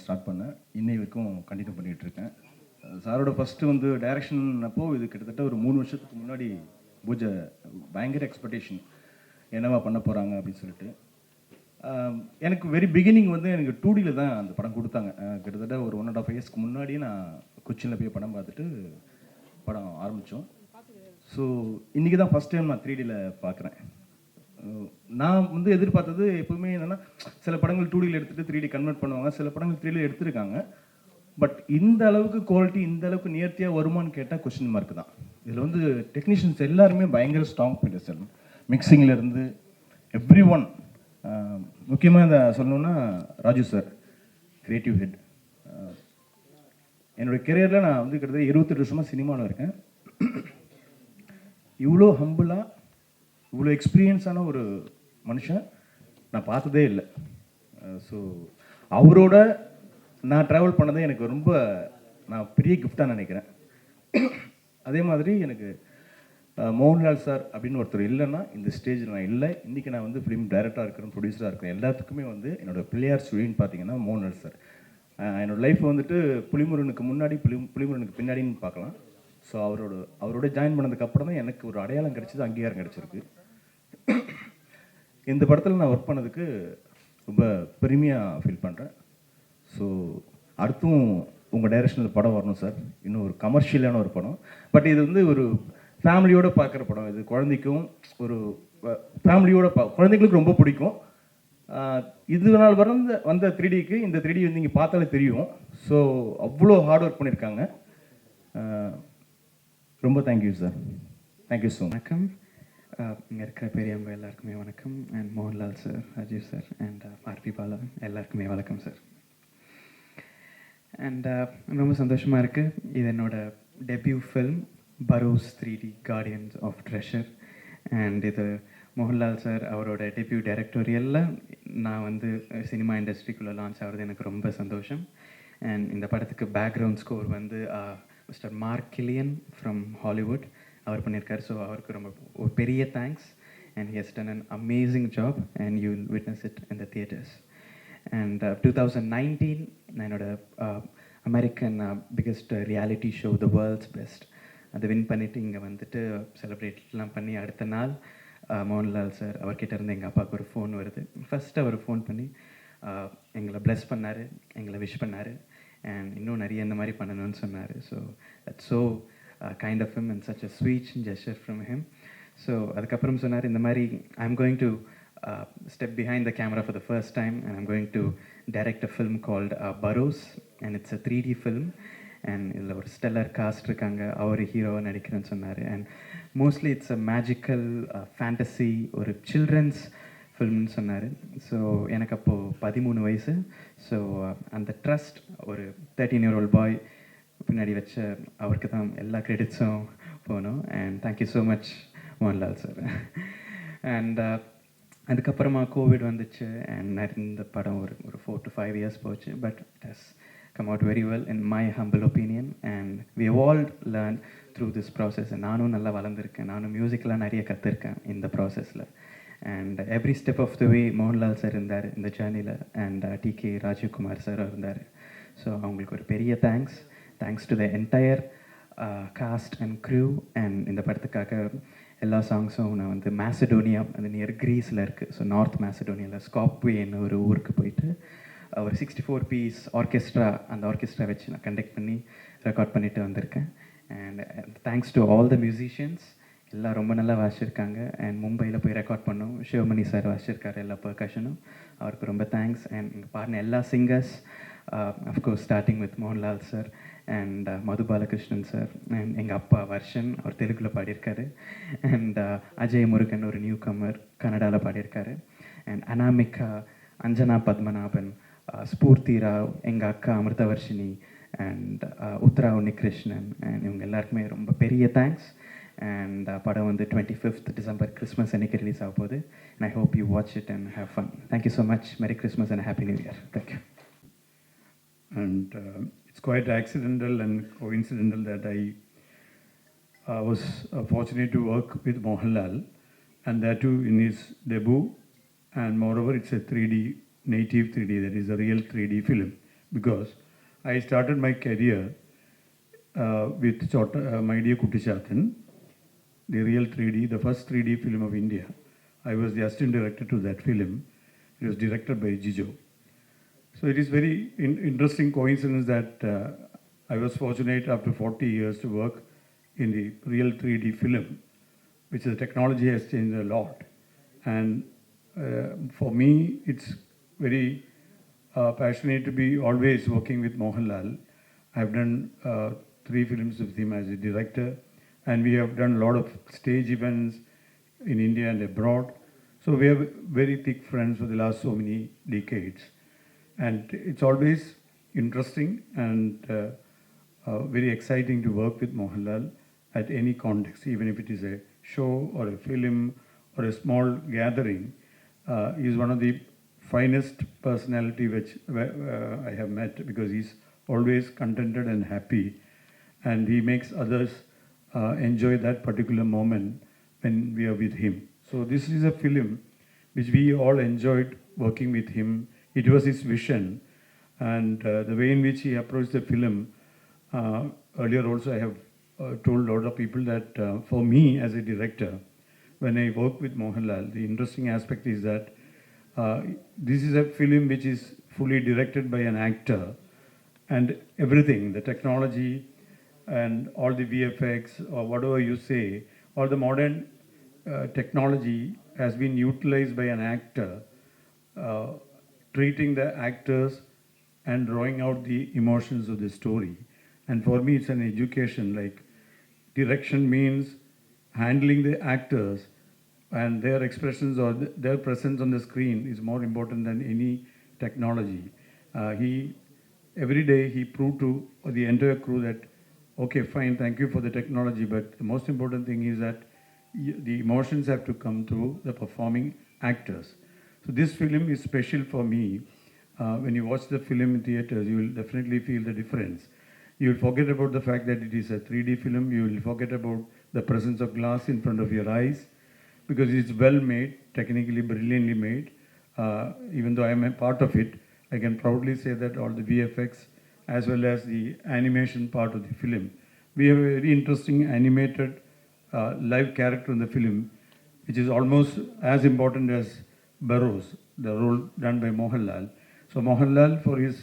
Start பண்ணேன். இன்னை வரைக்கும் கண்டினியூ பண்ணிகிட்ருக்கேன். சாரோட ஃபஸ்ட்டு வந்து டைரக்ஷன் அப்போது இது கிட்டத்தட்ட ஒரு 3 வருஷத்துக்கு முன்னாடி பூஜை பயங்கர எக்ஸ்பெக்டேஷன் என்னவா பண்ண போகிறாங்க அப்படின்னு சொல்லிட்டு. எனக்கு வெரி பிகினிங் வந்து எனக்கு 2Dயில் தான் அந்த படம் கொடுத்தாங்க. கிட்டத்தட்ட ஒரு 1.5 இயர்ஸ்க்கு முன்னாடியே நான் கொச்சினில் போய் படம் பார்த்துட்டு படம் ஆரம்பித்தோம். ஸோ இன்றைக்கி தான் ஃபஸ்ட் டைம் நான் 3Dயில் பார்க்குறேன். நான் வந்து எதிர்பார்த்தது எப்பவுமே என்னென்னா, சில படங்கள் 2Dயில் எடுத்துகிட்டு 3D கன்வெர்ட் பண்ணுவாங்க, சில படங்கள் 3Dயில் எடுத்திருக்காங்க. பட் இந்த அளவுக்கு குவாலிட்டி, இந்த அளவுக்கு நேர்த்தியாக வருமானு கேட்டால் கொஸ்டின் மார்க் தான். இதில் வந்து டெக்னீஷியன்ஸ் எல்லாருமே பயங்கர ஸ்ட்ராங் பண்ணிட்டு சார். மிக்சிங்லேருந்து every one. முக்கியமாக இந்த சொல்லணுன்னா ராஜு சார், கிரியேட்டிவ் ஹெட். என்னுடைய கெரியரில் நான் வந்து கிட்டத்தட்ட 28 வருஷமாக சினிமாவில் இருக்கேன். இவ்வளோ ஹம்பிளாக, இவ்வளோ எக்ஸ்பீரியன்ஸான ஒரு மனுஷன் நான் பார்த்ததே இல்லை. ஸோ அவரோட நான் ட்ராவல் பண்ணதே எனக்கு ரொம்ப நான் பெரிய கிஃப்டாக நினைக்கிறேன். அதே மாதிரி எனக்கு மோகன்லால் சார் அப்படின்னு ஒருத்தர் இல்லைன்னா இந்த ஸ்டேஜில் நான் இல்லை. இன்றைக்கி நான் வந்து ஃபிலிம் டைரக்டராக இருக்கிறேன், ப்ரொடியூசராக இருக்கிறேன். எல்லாத்துக்குமே வந்து என்னோடய பிள்ளையார் சுழின்னு பார்த்தீங்கன்னா மோகன்லால் சார். என்னோடய லைஃப் வந்துட்டு புலிமுருகனுக்கு முன்னாடி புலிமுருகனுக்கு பின்னாடின்னு பார்க்கலாம். ஸோ அவரோட ஜாயின் பண்ணதுக்கப்புறம் தான் எனக்கு ஒரு அடையாளம் கிடச்சிது, அங்கீகாரம் கிடச்சிருக்கு. இந்த படத்தில் நான் ஒர்க் பண்ணதுக்கு ரொம்ப பெருமையாக ஃபீல் பண்ணுறேன். ஸோ அடுத்தும் உங்கள் டைரக்ஷனில் படம் வரணும் சார். இன்னும் ஒரு கமர்ஷியலான ஒரு படம். பட் இது வந்து ஒரு ஃபேமிலியோடு பார்க்குற படம். இது குழந்தைக்கும் ஒரு ஃபேமிலியோட குழந்தைங்களுக்கு ரொம்ப பிடிக்கும். இது நாள் வந்த 3Dக்கு இந்த 3D வந்து நீங்கள் பார்த்தாலே தெரியும். ஸோ அவ்வளோ ஹார்ட் ஒர்க் பண்ணியிருக்காங்க. ரொம்ப thank you sir. Thank you so much. வணக்கம். இங்கே இருக்கிற பெரியவங்க எல்லாருக்குமே வணக்கம். And Mohanlal sir, Ajay sir and RP Bala எல்லாருக்குமே வணக்கம் சார். அண்ட் ரொம்ப சந்தோஷமாக இருக்குது. இது என்னோடய debut film Barroz 3D guardians of treasure. And இது மோகன்லால் சார் அவரோட டெபியூ டைரக்டோரியலில் நான் வந்து சினிமா இண்டஸ்ட்ரிக்குள்ளே லான்ச் ஆகிறது எனக்கு ரொம்ப சந்தோஷம். அண்ட் இந்த படத்துக்கு பேக்ரவுண்ட் ஸ்கோர் வந்து mister Mark Killian from Hollywood அவர் பண்ணியிருக்கார். ஸோ அவருக்கு ரொம்ப ஒரு பெரிய thanks. And he has done an amazing job and you will witness it in the theatres. And 2019 நான் என்னோட American biggest reality show the world's best அதை வின் பண்ணிவிட்டு இங்கே வந்துட்டு செலிப்ரேட்லாம் பண்ணி அடுத்த நாள் மோகன்லால் சார் அவர்கிட்ட இருந்து எங்கள் அப்பாவுக்கு ஒரு ஃபோன் வருது. ஃபஸ்ட்டு அவர் ஃபோன் பண்ணி எங்களை ப்ளஸ் பண்ணார், எங்களை விஷ் பண்ணார். அண்ட் இன்னும் நிறைய இந்த மாதிரி பண்ணணும்னு சொன்னார். So that's so kind of him and such a sweet gesture from him. So அதுக்கப்புறம் சொன்னார், இந்த மாதிரி I am going to step behind the camera for the first time and I'm going to direct a film called Barroz, and it's a 3D film and இதுல ஒரு stellar cost இருக்காங்க, அவர் ஹீரோவை நடிக்கிறேன்னு சொன்னார். And mostly it's a magical fantasy, ஒரு children's ஃபில்ம்னு சொன்னார். So எனக்கு அப்போது 13 வயசு. ஸோ அந்த ட்ரஸ்ட் ஒரு 13-year-old பாய் பின்னாடி வச்ச அவருக்கு தான் எல்லா கிரெடிட்ஸும் போகணும். And thank you so much Mohanlal sir. And அதுக்கப்புறமா கோவிட் வந்துச்சு அண்ட் இந்த படம் ஒரு 4 to 5 years போச்சு. But it has come out very well in my humble opinion. And we all learn through this process. நானும் நல்லா வளர்ந்துருக்கேன், நானும் மியூசிக்லாம் நிறைய கற்றுருக்கேன் இந்த ப்ராசஸில். And every step of the way Mohanlal sir இருந்தார் இந்த ஜேர்னியில். அண்ட் டிகே ராஜீவ்குமார் சார் இருந்தார். ஸோ அவங்களுக்கு ஒரு பெரிய thanks to the entire cast and crew. And இந்த படத்துக்காக எல்லா சாங்ஸும் நான் வந்து மேசடோனியா, அது நியர் க்ரீஸில் இருக்குது. ஸோ நார்த் மேசடோனியாவில் ஸ்காப்வேன்னு ஒரு ஊருக்கு போயிட்டு ஒரு 64 piece ஆர்கெஸ்ட்ரா, அந்த ஆர்கெஸ்ட்ரா வச்சு நான் கண்டக்ட் பண்ணி ரெக்கார்ட் பண்ணிட்டு வந்திருக்கேன். And thanks to all the musicians, எல்லாம் ரொம்ப நல்லா வாசிச்சிருக்காங்க. அண்ட் மும்பையில் போய் ரெக்கார்ட் பண்ணோம், சிவமணி சார் வாசிச்சிருக்காரு எல்லா பர்கஷனும், அவருக்கு ரொம்ப தேங்க்ஸ். அண்ட் இங்கே பாருங்க எல்லா singers, of course starting with Mohanlal sir and Madhu Balakrishnan sir and எங்கள் அப்பா வர்ஷன், அவர் தெலுங்கில் பாடியிருக்காரு. அண்ட் அஜய் முருகன் ஒரு நியூ கமர் கன்னடாவில் பாடியிருக்காரு. அண்ட் அனாமிகா, அஞ்சனா பத்மநாபன், ஸ்பூர்த்தி ராவ், எங்கள் அக்கா அமிர்தவர்ஷினி அண்ட் உத்ரா உன்னிகிருஷ்ணன் அண்ட் இவங்க எல்லாருக்குமே ரொம்ப பெரிய தேங்க்ஸ். அண்ட் படம் வந்து 25th December கிறிஸ்மஸ் அன்னைக்கு ரிலீஸ் ஆக போகுது. And I hope you watch it and have fun. Thank you so much. மெரி Christmas and happy new year. Thank you. And it's quite accidental and coincidental that I was fortunate to work with Mohanlal, and that too in his debut. And moreover, it's a 3D, native 3D, that is a real 3D film because I started my career with My Dear Kuttichathan, the real 3D, the first 3D film of India. I was the assistant director to that film. It was directed by Jijo. So it is very interesting coincidence that I was fortunate after 40 years to work in the real 3D film, which the technology has changed a lot. And for me, it's very passionate to be always working with Mohanlal. I've done 3 films with him as a director, and we have done a lot of stage events in India and abroad. So we are very thick friends for the last so many decades. And it's always interesting and very exciting to work with Mohanlal at any context, even if it is a show or a film or a small gathering. He is one of the finest personality which I have met, because he's always contented and happy, and he makes others enjoy that particular moment when we are with him. So this is a film which we all enjoyed working with him. It was his vision, and the way in which he approached the film. Earlier also I have told a lot of people that for me as a director, when I work with Mohanlal, the interesting aspect is that this is a film which is fully directed by an actor, and everything, the technology and all the VFX or whatever you say, all the modern technology has been utilized by an actor, treating the actors and drawing out the emotions of the story. And for me, it's an education. Like, direction means handling the actors, and their expressions or their presence on the screen is more important than any technology. Every day he proved to the entire crew that, okay, fine, thank you for the technology, but the most important thing is that the emotions have to come through the performing actors. So this film is special for me. When you watch the film in theaters, you will definitely feel the difference. You will forget about the fact that it is a 3D film. You will forget about the presence of glass in front of your eyes, because it's well made, technically brilliantly made. Even though I am a part of it, I can proudly say that all the VFX as well as the animation part of the film, we have a very interesting animated live character in the film, which is almost as important as Barroz, the role done by Mohanlal. So Mohanlal, for his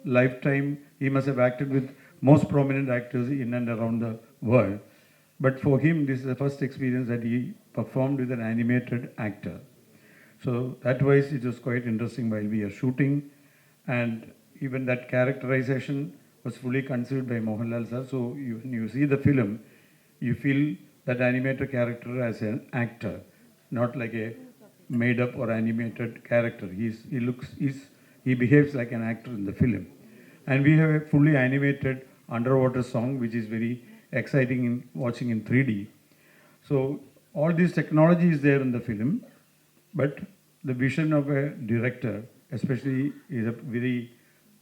lifetime, he must have acted with most prominent actors in and around the world. But for him, this is the first experience that he performed with an animated actor. So that wise, it was quite interesting while we are shooting, and even that characterization was fully conceived by Mohanlal sir. So when you see the film, you feel that animated character as an actor, not like a made up or animated character. He behaves like an actor in the film. And we have a fully animated underwater song, which is very exciting in watching in 3D. So all this technology is there in the film, but the vision of a director, especially, is a very,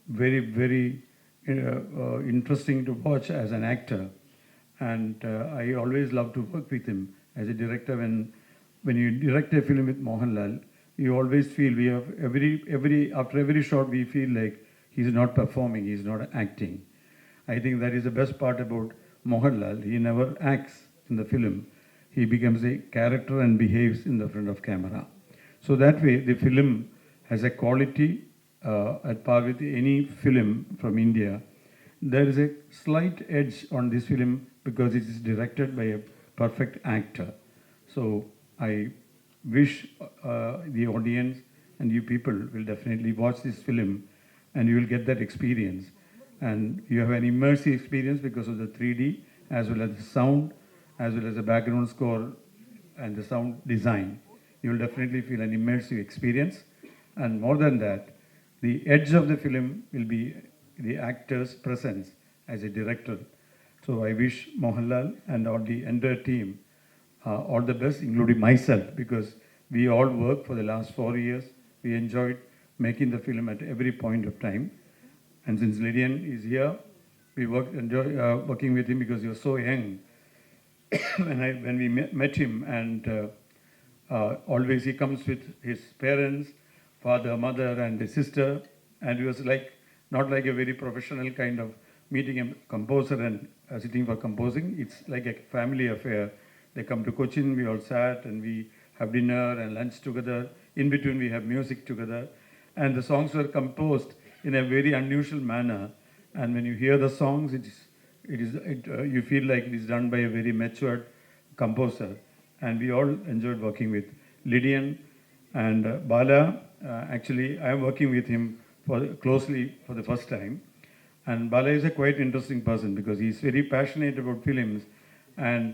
very, very interesting to watch as an actor. And I always love to work with him as a director. When you direct a film with Mohanlal, you always feel we have after every shot we feel like he's not performing, he's not acting. I think that is the best part about Mohanlal. He never acts in the film. He becomes a character and behaves in the front of camera. So that way, the film has a quality at par with any film from India. There is a slight edge on this film because it is directed by a perfect actor. So I wish the audience and you people will definitely watch this film, and you will get that experience. And you have an immersive experience because of the 3D, as well as the sound, as well as the background score and the sound design. You will definitely feel an immersive experience. And more than that, the edge of the film will be the actor's presence as a director. So I wish Mohanlal and all the entire team all the best, including myself, because we all worked for the last 4 years. We enjoyed making the film at every point of time. And since Lydian is here, we enjoy working with him because he was so young. when we met him, and always he comes with his parents, father, mother, and his sister, and he was like not like a very professional kind of meeting a composer and sitting for composing. It's like a family affair. They come to Cochin, we all sat and we have dinner and lunch together. In between, we have music together. And the songs were composed in a very unusual manner. And when you hear the songs, you feel like it is done by a very matured composer. And we all enjoyed working with Lydian and Bala. Actually, I am working with him closely for the first time. And Bala is a quite interesting person because he is very passionate about films. And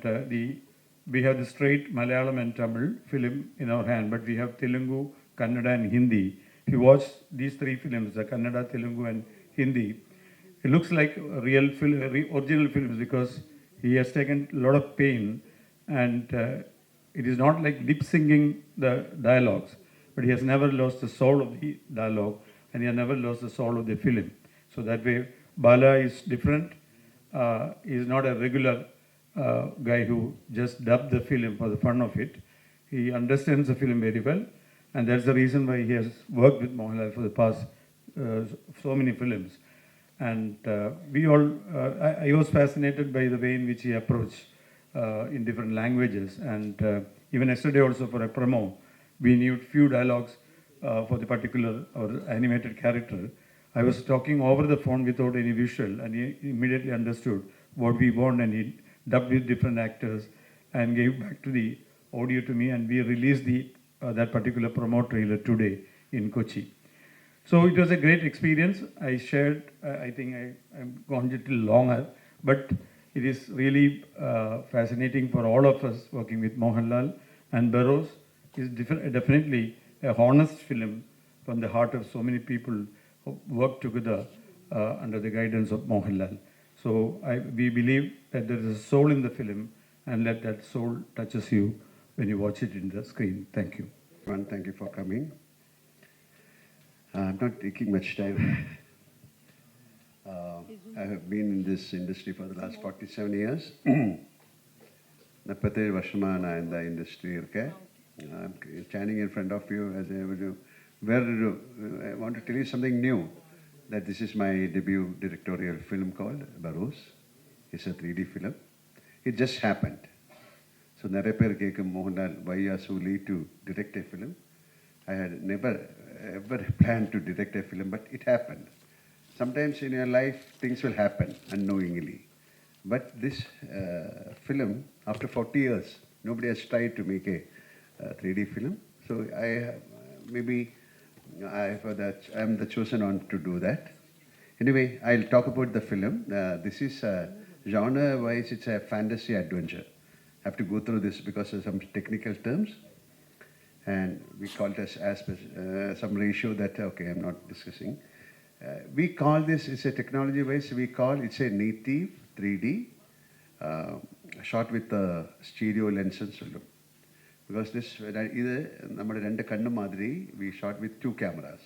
we have the straight Malayalam and Tamil film in our hand, but we have Telugu, Kannada, and Hindi. If you watch these three films, the Kannada, Telugu, and Hindi, it looks like real original films because he has taken a lot of pain, and it is not like lip singing the dialogues, but he has never lost the soul of the dialogue, and he has never lost the soul of the film. So that way, Bala is different. He is not a regular guy who just dubbed the film for the fun of it. He understands the film very well, and that's the reason why he has worked with Mohanlal for the past so many films. And we all, I was fascinated by the way in which he approached in different languages. And even yesterday also for a promo, we knew few dialogues for the particular or animated character. I was talking over the phone without any visual, and he immediately understood what we want, and he dubbed with different actors and gave back to the audio to me, and we released that particular promo trailer today in Kochi. So it was a great experience. I shared, I think I'm gone a little longer, but it is really fascinating for all of us working with Mohanlal. And Barroz is definitely a honest film from the heart of so many people who work together under the guidance of Mohanlal. So we believe that there is a soul in the film, and let that soul touches you when you watch it in the screen. Thank you. Thank you for coming. I'm not taking much time. I have been in this industry for the last 47 years. 47 வருஷமா நான் இந்த industry இருக்கேன். I'm standing in front of you as I want to tell you something new, that this is my debut directorial film called Barroz. It's a 3D film. It just happened. So நிறைய பேர் கேட்கும், Mohanlal, why you are so late to direct a film? I had never ever planned to direct a film, but it happened. Sometimes in your life things will happen unknowingly. But this film, after 40 years, nobody has tried to make a 3D film. So I'm the chosen one to do that. Anyway, I'll talk about the film. This is genre-wise, it's a fantasy adventure. I have to go through this because of some technical terms. And we call it as some ratio that, okay, I'm not discussing. We call this, it's a technology-wise, it's a native 3D shot with a stereo lens and so. Because this, either നമ്മുടെ രണ്ട് കണ്ണ് മാതിരി, we shot with 2 cameras.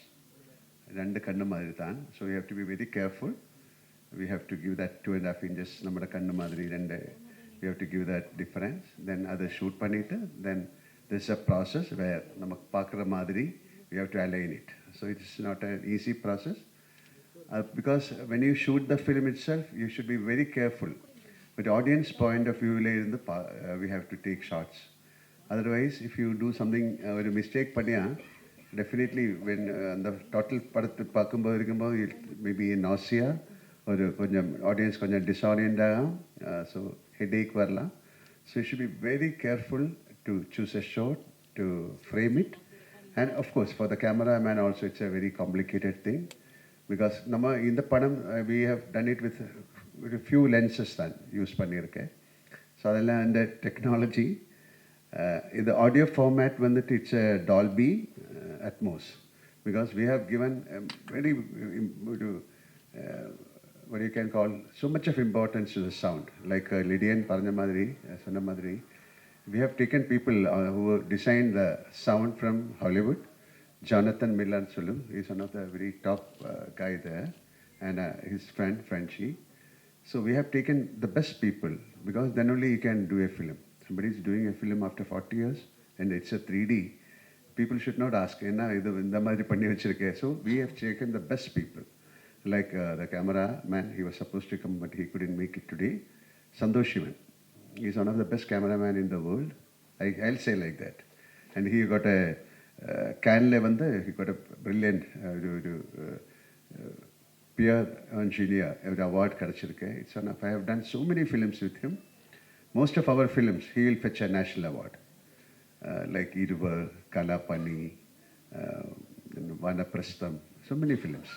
രണ്ട് കണ്ണ് മാതിരി താൻ. So we have to be very careful. We have to give that 2.5 inches നമ്മുടെ കണ്ണ് മാതിരി രണ്ട്. We have to give that difference. Then other shoot பண்ணிட்டு, then there's a process where நமக்கு பார்க்குற மாதிரி we have to align it. So it's not an easy process. Because when you shoot the film itself, you should be very careful. But audience point of view, we have to take shots. Otherwise, if you do something, a mistake, definitely when the total maybe nausea or audience disorient, so headache varla. So you should be very careful to choose a shot, to frame it. And of course, for the cameraman also, it's a very complicated thing. Because in the padam, we have done it with a few lenses used pannirke. So adella and the technology. In the audio format, it's a Dolby Atmos. Because we have given very, what you can call, so much of importance to the sound. Like Lydian Sonna Madri, we have taken people who designed the sound from Hollywood. Jonathan Millan Sulum, he's one of the very top guy there, and his friend Frenchie. So we have taken the best people, because then only you can do a film. Somebody is doing a film after 40 years, and it's a 3D. People should not ask, so we have taken the best people. like the cameraman, he was supposed to come, but he couldn't make it today. Santosh Shivan. He's one of the best cameraman in the world. I'll say like that. And he got a he got a brilliant peer engineer award. It's one of, I have done so many films with him. Most of our films, he will fetch a national award. Like Iruvar, Kalapani, Vanaprastham, so many films.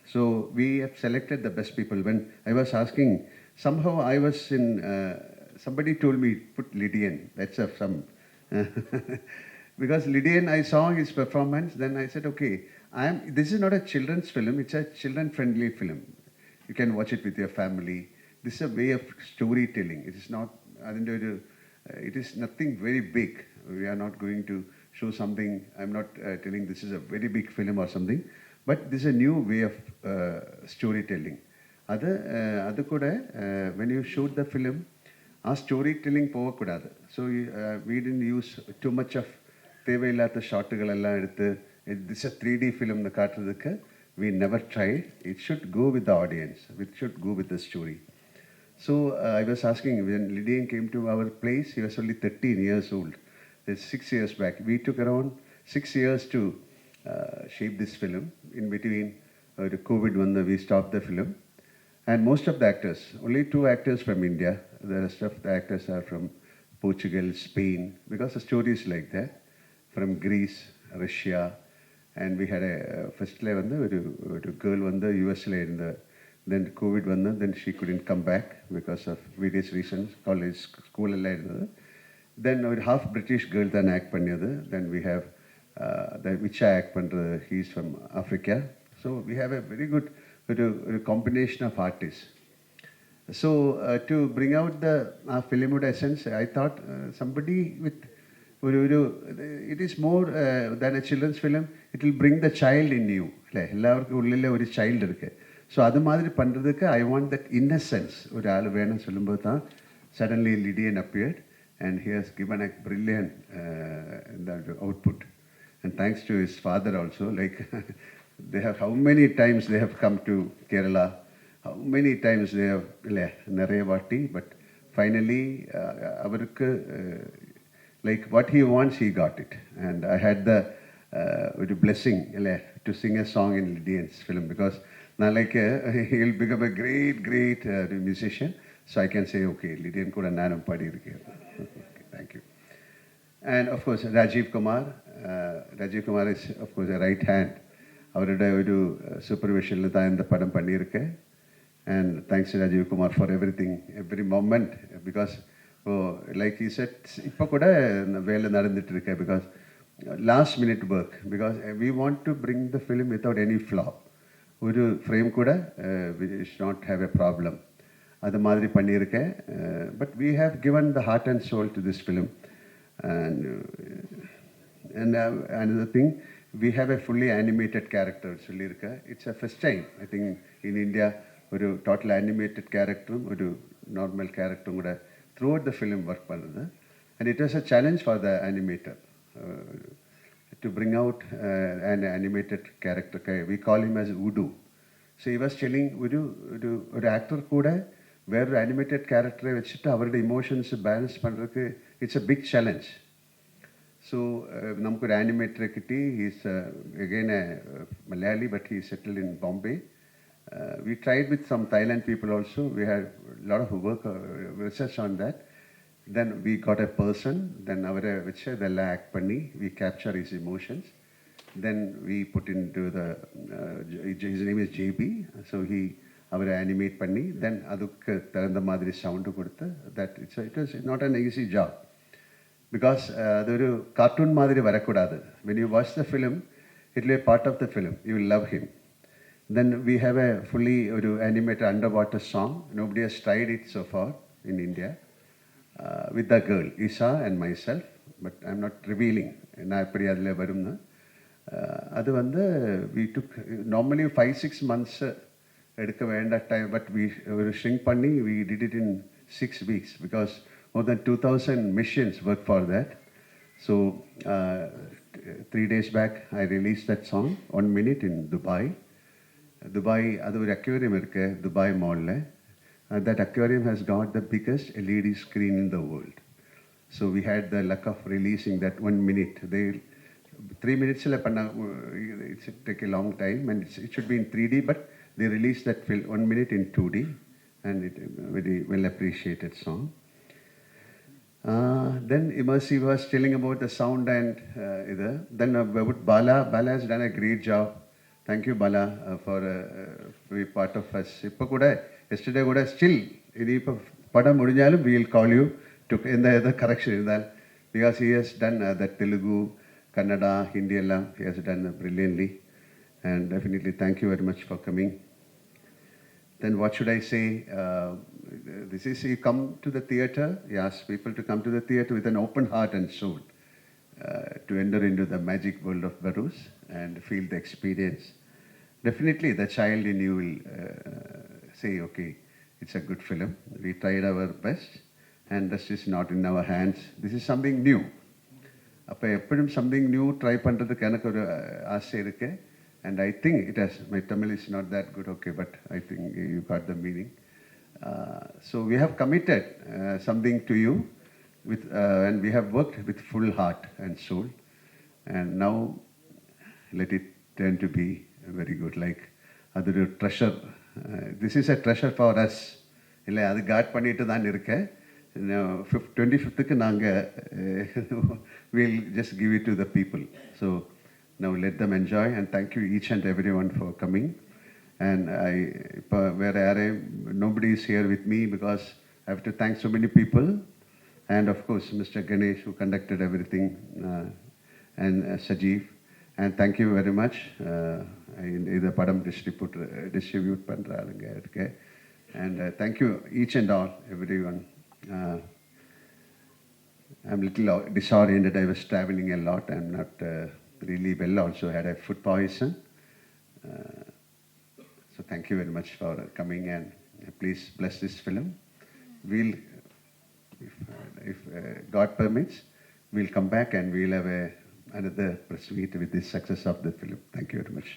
So we have selected the best people. When I was asking, somehow I was in, somebody told me, put Lydian. That's some, because Lydian, I saw his performance, then I said, okay, this is not a children's film, it's a children-friendly film. You can watch it with your family. This is a way of storytelling. It is not, it is nothing very big. We are not going to show something. I'm not telling this is a very big film or something, but this is a new way of storytelling. Other kuda, when you shoot the film, our storytelling power kudadu. So we didn't use too much of தேவையில்லாத ஷாட்டுகள் எல்லாம் எடுத்து this is a 3D film காட்டுறதுக்கு we never tried. It should go with the audience. It should go with the story. So I was asking, when Lydian came to our place, he was only 13 years old. That's 6 years back. We took around 6 years to shape this film. In between the COVID when we stopped the film. And most of the actors, only 2 actors from India. The rest of the actors are from Portugal, Spain, because the story is like that. From Greece, Russia, and we had a first level a girl in the US then COVID then she couldn't come back because of various reasons, college, school. Then a half British girl then act panniyadu. Then we have the which act pandra, he's from Africa. So we have a very good combination of artists. So to bring out the film essence, I thought somebody with it is more than a children's film. It will bring the child in you. எல்லாருக்கும் உள்ளே ஒரு child இருக்கு. So அது மாதிரி பண்ணுறதுக்கு I want that innocence. ஒரு ஆள் வேணும்னு சொல்லும்போது தான் suddenly Lydian appeared and he has given a brilliant output. And thanks to his father also. Like they have, how many times they have come to Kerala, how many times they have நிறைய வாட்டி, but finally அவருக்கு like what he wants, he got it. And I had the blessing to sing a song in Lydian's film, because now like he'll become a great musician. So I can say, okay, Lydian kuda nanam padi irukke. Thank you. And of course, Rajiv Kumar. Rajiv Kumar is, of course, a right hand. அவரோட ஒரு சூப்பர்விஷனில் தான் இந்த படம் பண்ணியிருக்கேன். And thanks to Rajiv Kumar for everything, every moment, because like he said, இப்போ கூட வேலை நடந்துட்டு இருக்கு, because last minute work, because we want to bring the film without any flaw. ஒரு ஃப்ரேம் கூட we should not have a problem. அது மாதிரி பண்ணியிருக்கேன். But we have given the heart and soul to this film. And another thing, we have a fully animated character. It's a first time, I think, in India, ஒரு total animated character, ஒரு normal character கூட throughout the film work பண்ணுது. And it was a challenge for the animator to bring out an animated character. We call him as Udu. So he was telling ஒரு actor கூட வேறு animated character வச்சுட்டு அவரோட emotions balance பண்ணுறதுக்கு it's a big challenge. So நமக்கு ஒரு animator கிட்டி, he's again a Malayali, but he settled in Bombay. We tried with some Thailand people also. We had a lot of work, research on that. Then we got a person, then which they'll act panni, we capture his emotions. Then we put into the, his name is JB, so he animate panni. Then adukku tharanda madri sound kodutha. That it was not an easy job, because adoru cartoon madri varakudadu. When you watch the film, it will be a part of the film. You will love him. Then we have a fully animated underwater song. Nobody has tried it so far in India. With the girl, Isa and myself. But I'm not revealing. We took normally 5-6 months time, but we shrink panni, we did it in 6 weeks, because more than 2,000 missions work for that. So 3 days back, I released that song, 1 minute in Dubai. Dubai, அது ஒரு aquarium இருக்கு Dubai மாலில். That aquarium has got the biggest LED screen in the world. So we had the luck of releasing that 1 minute. They 3 minutes it's take a long time and it should be in 3D, but they released that film 1 minute in 2D, and it very well appreciated song. Then Immersive was telling about the sound and then about Bala. Bala has done a great job. Thank you, Bala, for being part of us. Yesterday kuda still idipa padam mudinjalum we will call you to in the correction in that, because he has done that Telugu, Kannada, Hindi ellam he has done brilliantly, and definitely thank you very much for coming. Then what should I say? This is, you come to the theatre, you ask people to come to the theatre with an open heart and soul, to enter into the magic world of Barroz and feel the experience. Definitely the child in you will say, okay, it's a good film. We tried our best and this is not in our hands. This is something new. அப்போ எப்படியும் something new try பண்ணுறதுக்கு எனக்கு ஒரு ஆசை இருக்குது. And I think it has, my Tamil is not that good, okay, but I think you got the meaning. So we have committed something to you with, and we have worked with full heart and soul. And now let it turn to be very good, like other treasure. This is a treasure for us. இல்லை அது God பண்ணிட்டு தான் இருக்கேன். 25th we'll just give it to the people. So now let them enjoy, and thank you each and everyone for coming. And nobody is here with me because I have to thank so many people, and of course Mr. Ganesh who conducted everything, and Sajeev, and thank you very much. இதை படம் distribute பண்ணுறாங்க இருக்கு, and thank you each and all everyone. I'm little disoriented. I was traveling a lot. I'm not really well. Also had a food poison. So thank you very much for coming, and please bless this film. We'll, if God permits, we'll come back and we'll have another press meet with the success of the film. Thank you very much.